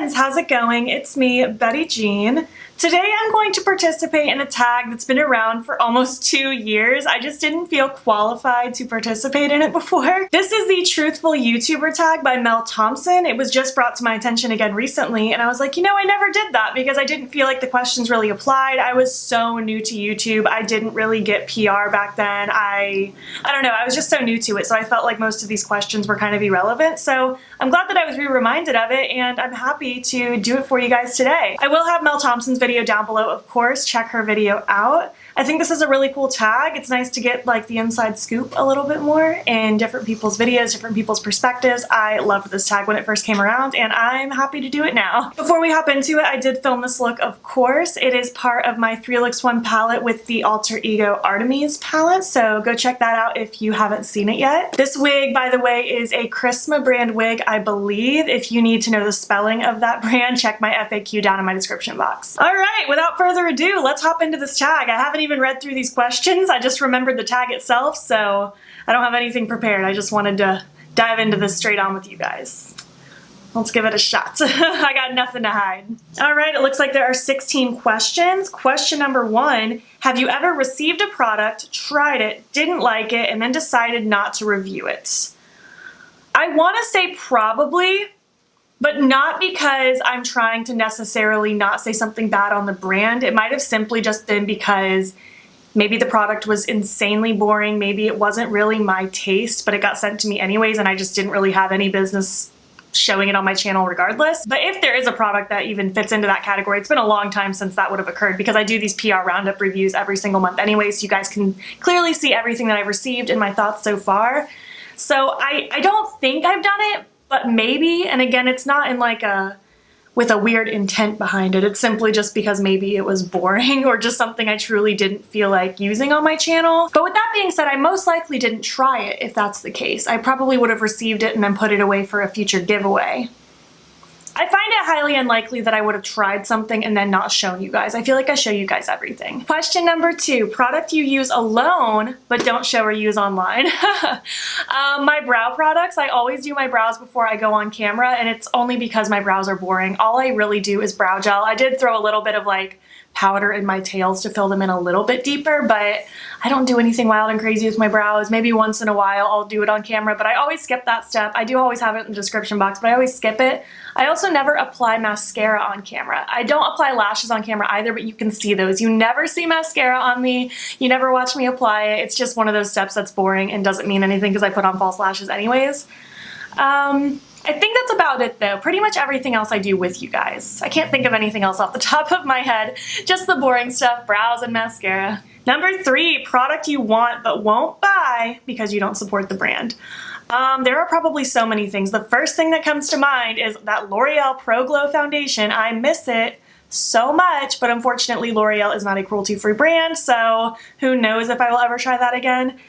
friends, how's it going? It's me, Betty Jean. Today I'm going to participate in a tag that's been around for almost 2 years. I just didn't feel qualified to participate in it before. This is the Truthful YouTuber tag by Mel Thompson. It was just brought to my attention again recently, and I was like, you know, I never did that because I didn't feel like the questions really applied. I was so new to YouTube. I didn't really get PR back then. I don't know, I was just so new to it, so I felt like most of these questions were kind of irrelevant. So I'm glad that I was reminded of it, and I'm happy to do it for you guys today. I will have Mel Thompson's video down below, of course. Check her video out. I think this is a really cool tag. It's nice to get like the inside scoop a little bit more in different people's videos, different people's perspectives. I loved this tag when it first came around, and I'm happy to do it now. Before we hop into it, I did film this look, of course. It is part of my 3LX1 palette with the Alter Ego Artemis palette, so go check that out if you haven't seen it yet. This wig, by the way, is a Chrisma brand wig, I believe. If you need to know the spelling of that brand, check my FAQ down in my description box. Alright, without further ado, let's hop into this tag. I haven't even read through these questions. I just remembered the tag itself, so I don't have anything prepared. I just wanted to dive into this straight on with you guys. Let's give it a shot. I got nothing to hide. All right, it looks like there are 16 questions. Question number 1, have you ever received a product, tried it, didn't like it, and then decided not to review it? I want to say probably, but not because I'm trying to necessarily not say something bad on the brand. It might have simply just been because maybe the product was insanely boring, maybe it wasn't really my taste, but it got sent to me anyways and I just didn't really have any business showing it on my channel regardless. But if there is a product that even fits into that category, it's been a long time since that would have occurred because I do these PR roundup reviews every single month anyways, so you guys can clearly see everything that I've received and my thoughts so far. So I don't think I've done it, but maybe, and again, it's not in like with a weird intent behind it. It's simply just because maybe it was boring or just something I truly didn't feel like using on my channel. But with that being said, I most likely didn't try it if that's the case. I probably would have received it and then put it away for a future giveaway. I find it highly unlikely that I would have tried something and then not shown you guys. I feel like I show you guys everything. Question number 2, product you use alone but don't show or use online. My brow products, I always do my brows before I go on camera, and it's only because my brows are boring. All I really do is brow gel. I did throw a little bit of like powder in my tails to fill them in a little bit deeper, but I don't do anything wild and crazy with my brows. Maybe once in a while I'll do it on camera, but I always skip that step. I do always have it in the description box, but I always skip it. I also never apply mascara on camera. I don't apply lashes on camera either, but you can see those. You never see mascara on me. You never watch me apply it. It's just one of those steps that's boring and doesn't mean anything because I put on false lashes anyways. I think that's about it though. Pretty much everything else I do with you guys. I can't think of anything else off the top of my head. Just the boring stuff, brows and mascara. Number 3, product you want but won't buy because you don't support the brand. There are probably so many things. The first thing that comes to mind is that L'Oreal Pro Glow Foundation. I miss it so much, but unfortunately L'Oreal is not a cruelty-free brand, so who knows if I will ever try that again.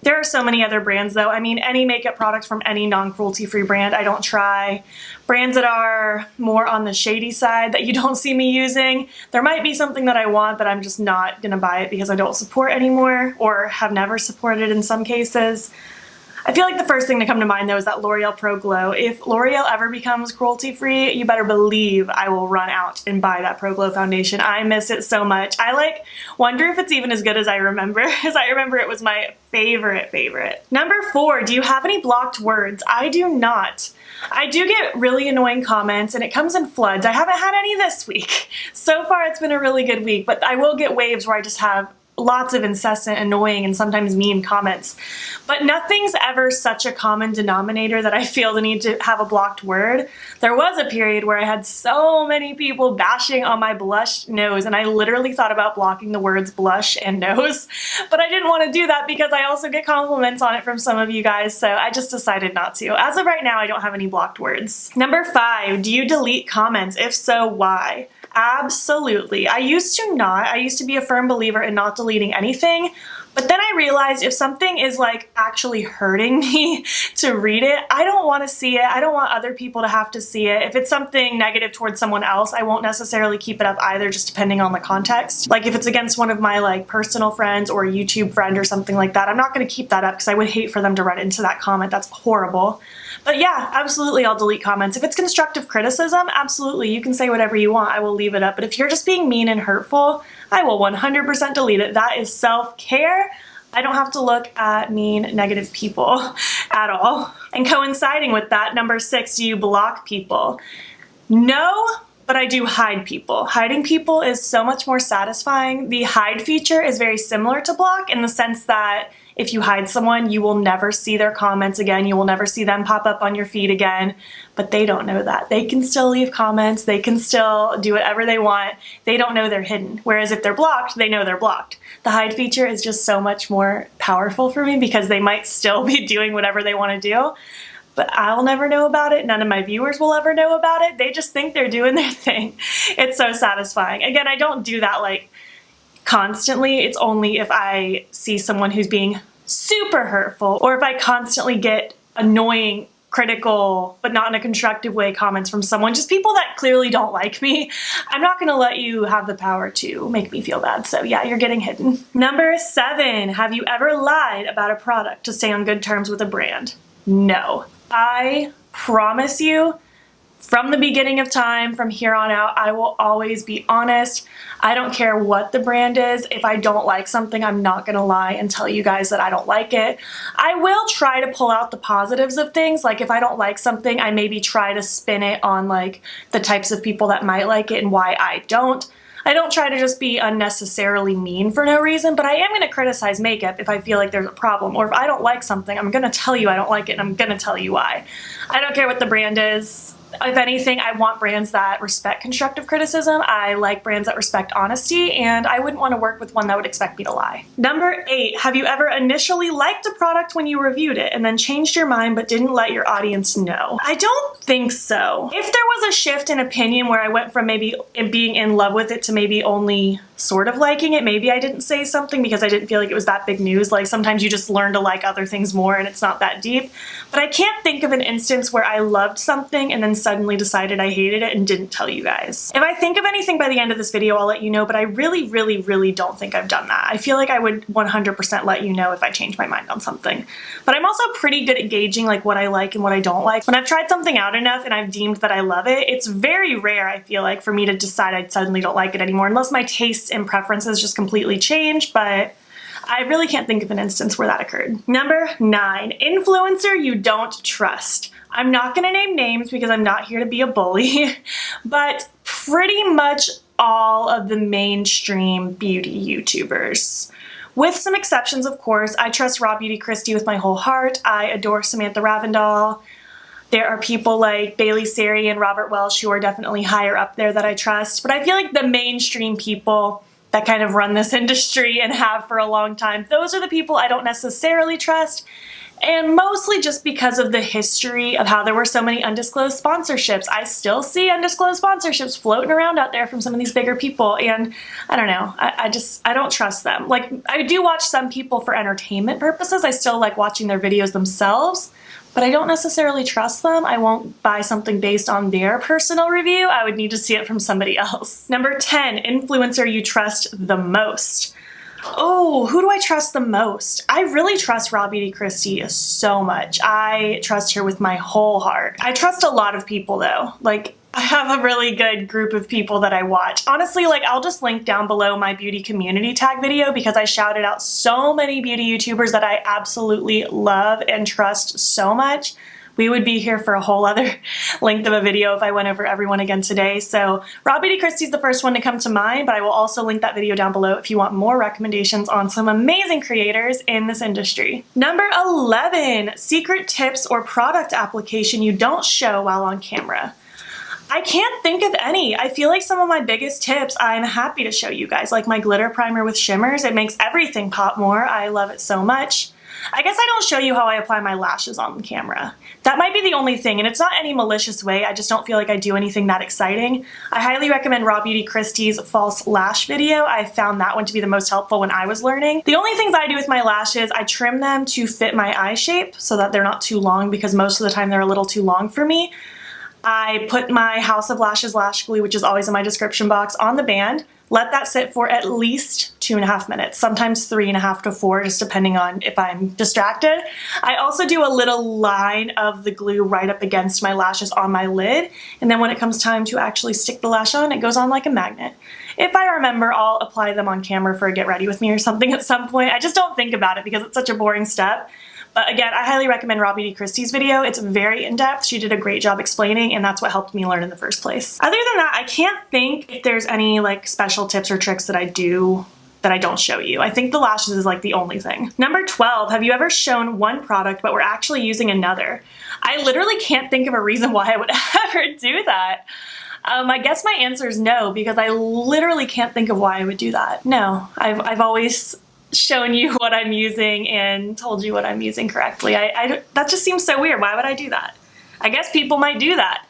There are so many other brands though. I mean, any makeup product from any non-cruelty-free brand I don't try. Brands that are more on the shady side that you don't see me using. There might be something that I want, but I'm just not gonna buy it because I don't support anymore or have never supported in some cases. I feel like the first thing to come to mind though is that L'Oreal Pro Glow. If L'Oreal ever becomes cruelty-free, you better believe I will run out and buy that Pro Glow foundation. I miss it so much. I like wonder if it's even as good as I remember, as I remember it was my favorite. Number 4, do you have any blocked words? I do not. I do get really annoying comments and it comes in floods. I haven't had any this week. So far it's been a really good week, but I will get waves where I just have lots of incessant, annoying, and sometimes mean comments. But nothing's ever such a common denominator that I feel the need to have a blocked word. There was a period where I had so many people bashing on my blush nose, and I literally thought about blocking the words blush and nose, but I didn't want to do that because I also get compliments on it from some of you guys, so I just decided not to. As of right now, I don't have any blocked words. Number 5, do you delete comments? If so, why? Absolutely. I used to not. I used to be a firm believer in not deleting anything, But then I realized if something is like actually hurting me to read it, I don't want to see it. I don't want other people to have to see it. If it's something negative towards someone else, I won't necessarily keep it up either, just depending on the context. Like if it's against one of my like personal friends or a YouTube friend or something like that, I'm not going to keep that up because I would hate for them to run into that comment. That's horrible. But yeah, absolutely I'll delete comments. If it's constructive criticism, absolutely, you can say whatever you want. I will leave it up. But if you're just being mean and hurtful, I will 100% delete it. That is self-care. I don't have to look at mean, negative people at all. And coinciding with that, number 6, do you block people? No, but I do hide people. Hiding people is so much more satisfying. The hide feature is very similar to block in the sense that if you hide someone, you will never see their comments again. You will never see them pop up on your feed again, but they don't know that. They can still leave comments. They can still do whatever they want. They don't know they're hidden. Whereas if they're blocked, they know they're blocked. The hide feature is just so much more powerful for me because they might still be doing whatever they want to do, but I'll never know about it. None of my viewers will ever know about it. They just think they're doing their thing. It's so satisfying. Again, I don't do that like constantly. It's only if I see someone who's being super hurtful or if I constantly get annoying, critical, but not in a constructive way comments from someone, just people that clearly don't like me. I'm not going to let you have the power to make me feel bad. So yeah, you're getting hidden. Number 7, have you ever lied about a product to stay on good terms with a brand? No. I promise you, from the beginning of time, from here on out, I will always be honest. I don't care what the brand is. If I don't like something, I'm not gonna lie and tell you guys that I don't like it. I will try to pull out the positives of things. Like if I don't like something, I maybe try to spin it on like the types of people that might like it and why I don't. I don't try to just be unnecessarily mean for no reason, but I am gonna criticize makeup if I feel like there's a problem, or if I don't like something, I'm gonna tell you I don't like it and I'm gonna tell you why. I don't care what the brand is. If anything, I want brands that respect constructive criticism. I like brands that respect honesty, and I wouldn't want to work with one that would expect me to lie. Number 8, have you ever initially liked a product when you reviewed it and then changed your mind but didn't let your audience know? I don't think so. If there was a shift in opinion where I went from maybe being in love with it to maybe only sort of liking it, maybe I didn't say something because I didn't feel like it was that big news. Like sometimes you just learn to like other things more and it's not that deep. But I can't think of an instance where I loved something and then suddenly decided I hated it and didn't tell you guys. If I think of anything by the end of this video, I'll let you know, but I really, really, really don't think I've done that. I feel like I would 100% let you know if I change my mind on something. But I'm also pretty good at gauging like what I like and what I don't like. When I've tried something out enough and I've deemed that I love it, it's very rare, I feel like, for me to decide I suddenly don't like it anymore, unless my tastes and preferences just completely change, but I really can't think of an instance where that occurred. Number 9, influencer you don't trust. I'm not gonna name names because I'm not here to be a bully, but pretty much all of the mainstream beauty YouTubers. With some exceptions, of course. I trust Raw Beauty Kristi with my whole heart. I adore Samantha Ravindal. There are people like Bailey Sari and Robert Welsh who are definitely higher up there that I trust, but I feel like the mainstream people that kind of run this industry and have for a long time, those are the people I don't necessarily trust, and mostly just because of the history of how there were so many undisclosed sponsorships. I still see undisclosed sponsorships floating around out there from some of these bigger people, and I don't know, I don't trust them. Like, I do watch some people for entertainment purposes. I still like watching their videos themselves, but I don't necessarily trust them. I won't buy something based on their personal review. I would need to see it from somebody else. Number 10, influencer you trust the most. Oh, who do I trust the most? I really trust Raw Beauty Kristi so much. I trust her with my whole heart. I trust a lot of people though. Like, I have a really good group of people that I watch. Honestly, like, I'll just link down below my beauty community tag video because I shouted out so many beauty YouTubers that I absolutely love and trust so much. We would be here for a whole other length of a video if I went over everyone again today. So Raw Beauty Kristi's the first one to come to mind, but I will also link that video down below if you want more recommendations on some amazing creators in this industry. Number 11, secret tips or product application you don't show while on camera. I can't think of any. I feel like some of my biggest tips I'm happy to show you guys, like my glitter primer with shimmers. It makes everything pop more. I love it so much. I guess I don't show you how I apply my lashes on camera. That might be the only thing, and it's not any malicious way, I just don't feel like I do anything that exciting. I highly recommend Raw Beauty Christie's false lash video. I found that one to be the most helpful when I was learning. The only things I do with my lashes, I trim them to fit my eye shape so that they're not too long, because most of the time they're a little too long for me. I put my House of Lashes lash glue, which is always in my description box, on the band. Let that sit for at least 2.5 minutes, sometimes 3.5 to 4, just depending on if I'm distracted. I also do a little line of the glue right up against my lashes on my lid, and then when it comes time to actually stick the lash on, it goes on like a magnet. If I remember, I'll apply them on camera for a get ready with me or something at some point. I just don't think about it because it's such a boring step. But again, I highly recommend Raw Beauty Christie's video. It's very in-depth. She did a great job explaining, and that's what helped me learn in the first place. Other than that, I can't think if there's any like special tips or tricks that I do that I don't show you. I think the lashes is like the only thing. Number 12, have you ever shown one product but we're actually using another? I literally can't think of a reason why I would ever do that. I guess my answer is no, because I literally can't think of why I would do that. No, I've always shown you what I'm using and told you what I'm using correctly. That just seems so weird. Why would I do that? I guess people might do that.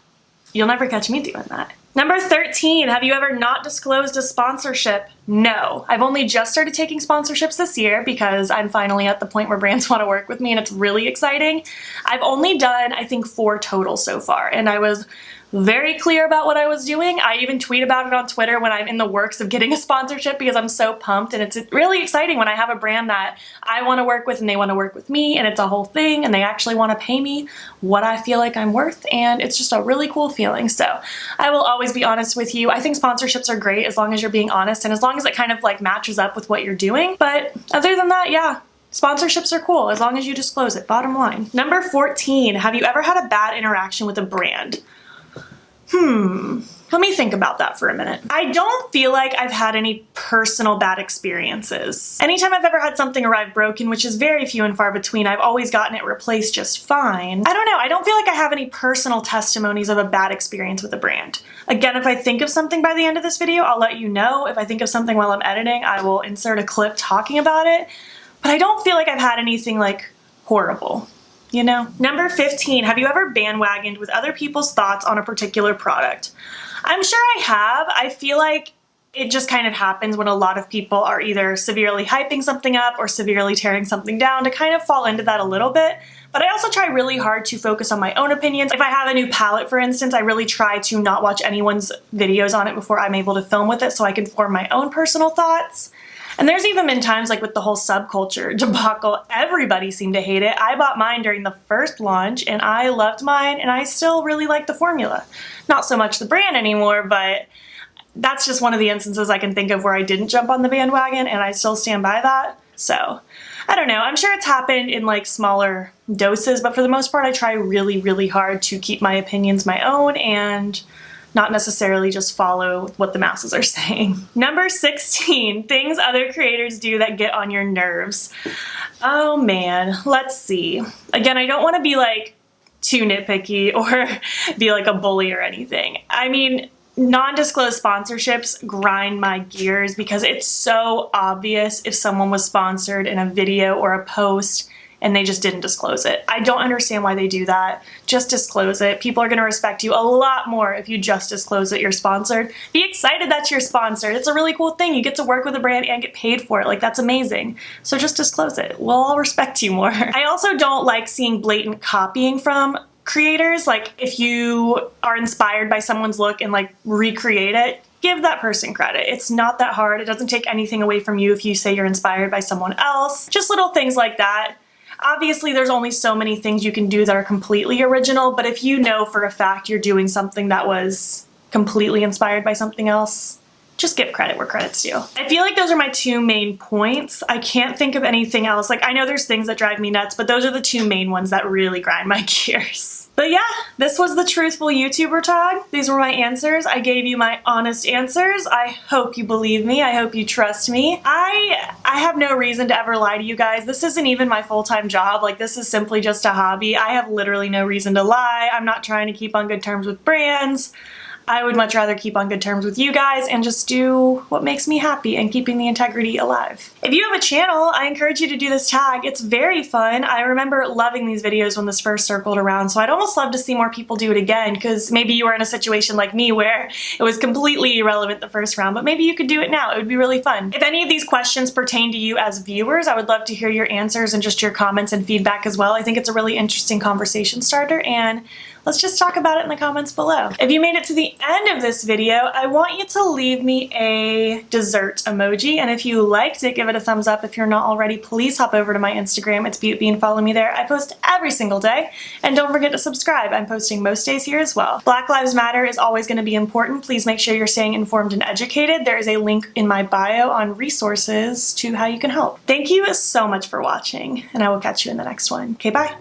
You'll never catch me doing that. Number 13, have you ever not disclosed a sponsorship? No. I've only just started taking sponsorships this year because I'm finally at the point where brands want to work with me, and it's really exciting. I've only done, I think, 4 total so far, and I was very clear about what I was doing. I even tweet about it on Twitter when I'm in the works of getting a sponsorship because I'm so pumped, and it's really exciting when I have a brand that I want to work with and they want to work with me, and it's a whole thing, and they actually want to pay me what I feel like I'm worth, and it's just a really cool feeling. So I will always be honest with you. I think sponsorships are great as long as you're being honest and as long as it kind of like matches up with what you're doing. But other than that, yeah. Sponsorships are cool as long as you disclose it, bottom line. Number 14, have you ever had a bad interaction with a brand? Let me think about that for a minute. I don't feel like I've had any personal bad experiences. Anytime I've ever had something arrive broken, which is very few and far between, I've always gotten it replaced just fine. I don't know, I don't feel like I have any personal testimonies of a bad experience with a brand. Again, if I think of something by the end of this video, I'll let you know. If I think of something while I'm editing, I will insert a clip talking about it. But I don't feel like I've had anything like horrible. You know? Number 15, have you ever bandwagoned with other people's thoughts on a particular product? I'm sure I have. I feel like it just kind of happens when a lot of people are either severely hyping something up or severely tearing something down, to kind of fall into that a little bit. But I also try really hard to focus on my own opinions. If I have a new palette, for instance, I really try to not watch anyone's videos on it before I'm able to film with it so I can form my own personal thoughts. And there's even been times like with the whole subculture debacle, everybody seemed to hate it. I bought mine during the first launch and I loved mine, and I still really like the formula. Not so much the brand anymore, but that's just one of the instances I can think of where I didn't jump on the bandwagon, and I still stand by that. So I don't know, I'm sure it's happened in like smaller doses, but for the most part I try really, really hard to keep my opinions my own and not necessarily just follow what the masses are saying. Number 16, things other creators do that get on your nerves. Oh man, let's see. Again, I don't want to be like too nitpicky or be like a bully or anything. I mean, non-disclosed sponsorships grind my gears because it's so obvious if someone was sponsored in a video or a post and they just didn't disclose it. I don't understand why they do that. Just disclose it. People are going to respect you a lot more if you just disclose that you're sponsored. Be excited that you're sponsored. It's a really cool thing. You get to work with a brand and get paid for it. Like, that's amazing. So just disclose it. We'll all respect you more. I also don't like seeing blatant copying from creators. Like, if you are inspired by someone's look and like recreate it, give that person credit. It's not that hard. It doesn't take anything away from you if you say you're inspired by someone else. Just little things like that. Obviously, there's only so many things you can do that are completely original, but if you know for a fact you're doing something that was completely inspired by something else, just give credit where credit's due. I feel like those are my 2 main points. I can't think of anything else. Like, I know there's things that drive me nuts, but those are the 2 main ones that really grind my gears. But yeah, this was the Truthful YouTuber tag. These were my answers. I gave you my honest answers. I hope you believe me. I hope you trust me. I have no reason to ever lie to you guys. This isn't even my full-time job. Like, this is simply just a hobby. I have literally no reason to lie. I'm not trying to keep on good terms with brands. I would much rather keep on good terms with you guys and just do what makes me happy and keeping the integrity alive. If you have a channel, I encourage you to do this tag. It's very fun. I remember loving these videos when this first circled around, so I'd almost love to see more people do it again, because maybe you were in a situation like me where it was completely irrelevant the first round, but maybe you could do it now. It would be really fun. If any of these questions pertain to you as viewers, I would love to hear your answers and just your comments and feedback as well. I think it's a really interesting conversation starter, and let's just talk about it in the comments below. If you made it to the end of this video, I want you to leave me a dessert emoji, and if you liked it, give it a thumbs up. If you're not already, please hop over to my Instagram. It's BeautBean. Follow me there. I post every single day, and don't forget to subscribe. I'm posting most days here as well. Black Lives Matter is always going to be important. Please make sure you're staying informed and educated. There is a link in my bio on resources to how you can help. Thank you so much for watching, and I will catch you in the next one. Okay, bye.